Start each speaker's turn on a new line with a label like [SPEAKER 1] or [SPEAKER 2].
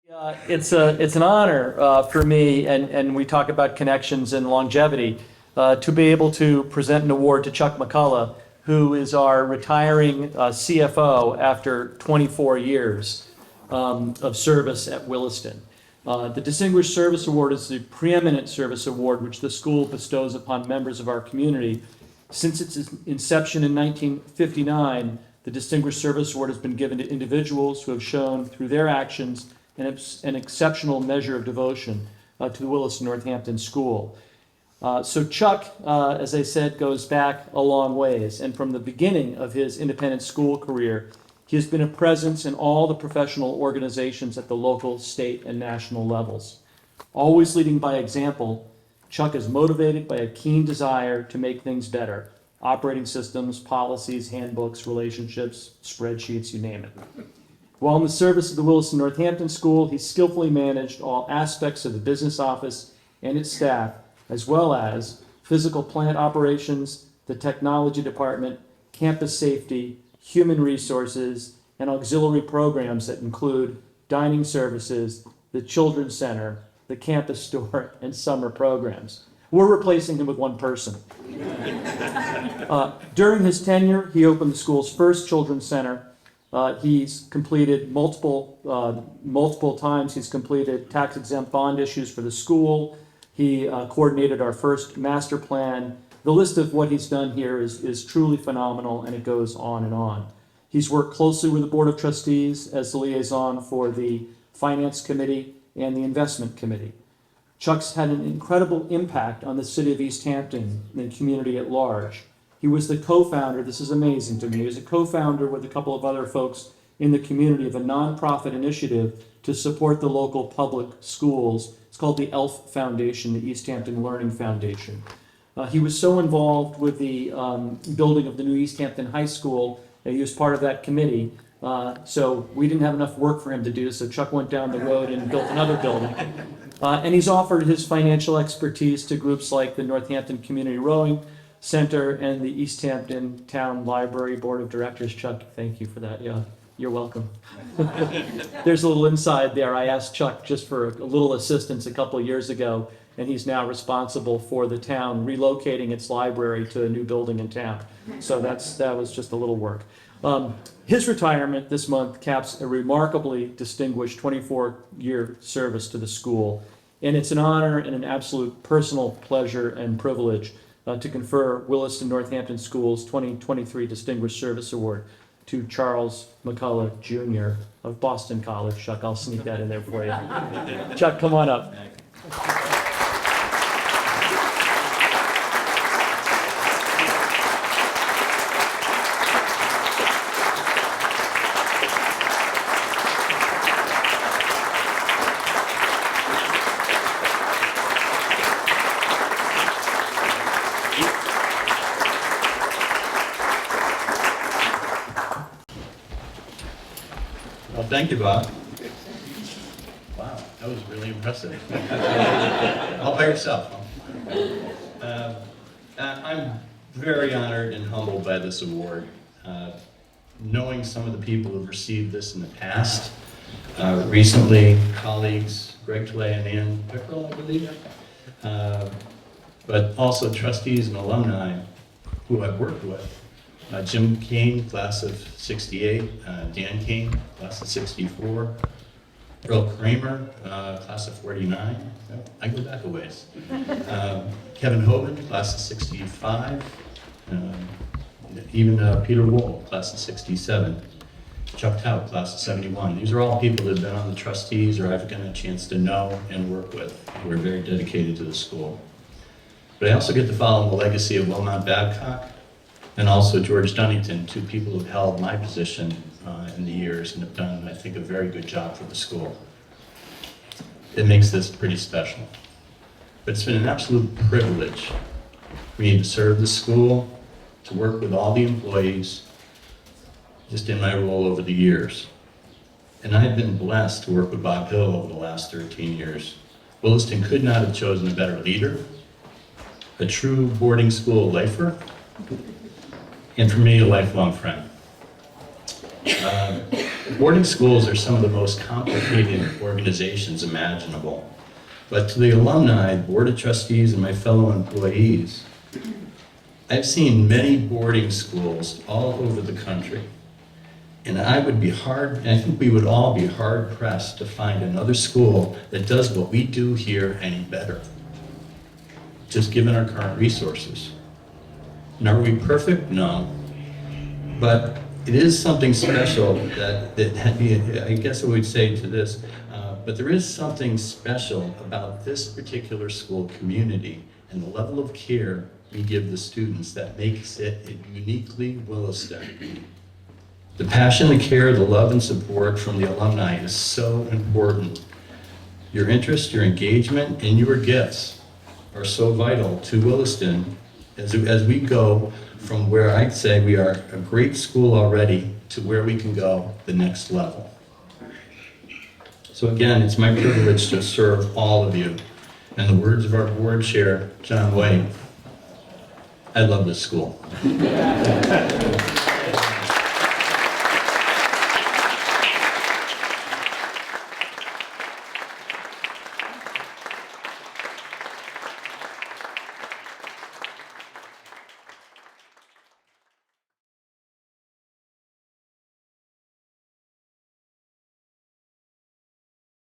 [SPEAKER 1] It's an honor for me, and we talk about connections and longevity, to be able to present an award to Chuck McCullagh, who is our retiring CFO after 24 years of service at Williston. The Distinguished Service Award is the preeminent service award which the school bestows upon members of our community. Since its inception in 1959, the Distinguished Service Award has been given to individuals who have shown through their actions an exceptional measure of devotion to the Williston Northampton School. So Chuck, as I said, goes back a long ways, and from the beginning of his independent school career, he has been a presence in all the professional organizations at the local, state, and national levels. Always leading by example, Chuck is motivated by a keen desire to make things better. Operating systems, policies, handbooks, relationships, spreadsheets, you name it. While in the service of the Williston Northampton School, he skillfully managed all aspects of the business office and its staff, as well as physical plant operations, the technology department, campus safety, human resources, and auxiliary programs that include dining services, the children's center, the campus store, and summer programs. We're replacing him with one person. During his tenure, he opened the school's first children's center. He's completed multiple times. He's completed tax-exempt bond issues for the school. He coordinated our first master plan. The list of what he's done here is truly phenomenal, and it goes on and on. He's worked closely with the Board of Trustees as the liaison for the Finance Committee and the Investment Committee. Chuck's had an incredible impact on the city of East Hampton and the community at large. He was the co-founder, this is amazing to me, he was a co-founder with a couple of other folks in the community of a nonprofit initiative to support the local public schools. It's called the ELF Foundation, the East Hampton Learning Foundation. He was so involved with the building of the new East Hampton High School that he was part of that committee. So we didn't have enough work for him to do, so Chuck went down the road and built another building. And he's offered his financial expertise to groups like the Northampton Community Rowing Center and the East Hampton Town Library Board of Directors. Chuck, thank you for that. Yeah, you're welcome. There's a little inside there. I asked Chuck just for a little assistance a couple of years ago, and he's now responsible for the town relocating its library to a new building in town. So that was just a little work. His retirement this month caps a remarkably distinguished 24-year service to the school, and it's an honor and an absolute personal pleasure and privilege to confer Williston Northampton School's 2023 Distinguished Service Award to Charles McCullagh, Jr. of Boston College. Chuck, I'll sneak that in there for you. Chuck, come on up.
[SPEAKER 2] Well, thank you, Bob. Wow, that was really impressive. All by yourself. Huh? I'm very honored and humbled by this award. Knowing some of the people who have received this in the past, recently colleagues Greg Tlay and Ann Pickrell, I believe, but also trustees and alumni who I've worked with. Jim Kane, class of 68, Dan Kane, class of 64, Earl Kramer, class of 49, I go back a ways, Kevin Hoban, class of 65, even Peter Wool, class of 67, Chuck Tout, class of 71. These are all people that have been on the trustees or I've gotten a chance to know and work with who are very dedicated to the school. But I also get to follow the legacy of Wilmot Babcock, and also George Dunnington, two people who have held my position in the years and have done, I think, a very good job for the school. It makes this pretty special. But it's been an absolute privilege for me to serve the school, to work with all the employees, just in my role over the years. And I have been blessed to work with Bob Hill over the last 13 years. Williston could not have chosen a better leader, a true boarding school lifer, and for me, a lifelong friend. Boarding schools are some of the most complicated organizations imaginable. But to the alumni, board of trustees, and my fellow employees, I've seen many boarding schools all over the country. And I think we would all be hard pressed to find another school that does what we do here any better, just given our current resources. And are we perfect? No. But it is something special I guess I would say to this, but there is something special about this particular school community and the level of care we give the students that makes it uniquely Williston. The passion, the care, the love and support from the alumni is so important. Your interest, your engagement, and your gifts are so vital to Williston as we go from where I'd say we are a great school already to where we can go the next level. So again, it's my privilege to serve all of you. And the words of our board chair, John White, I love this school.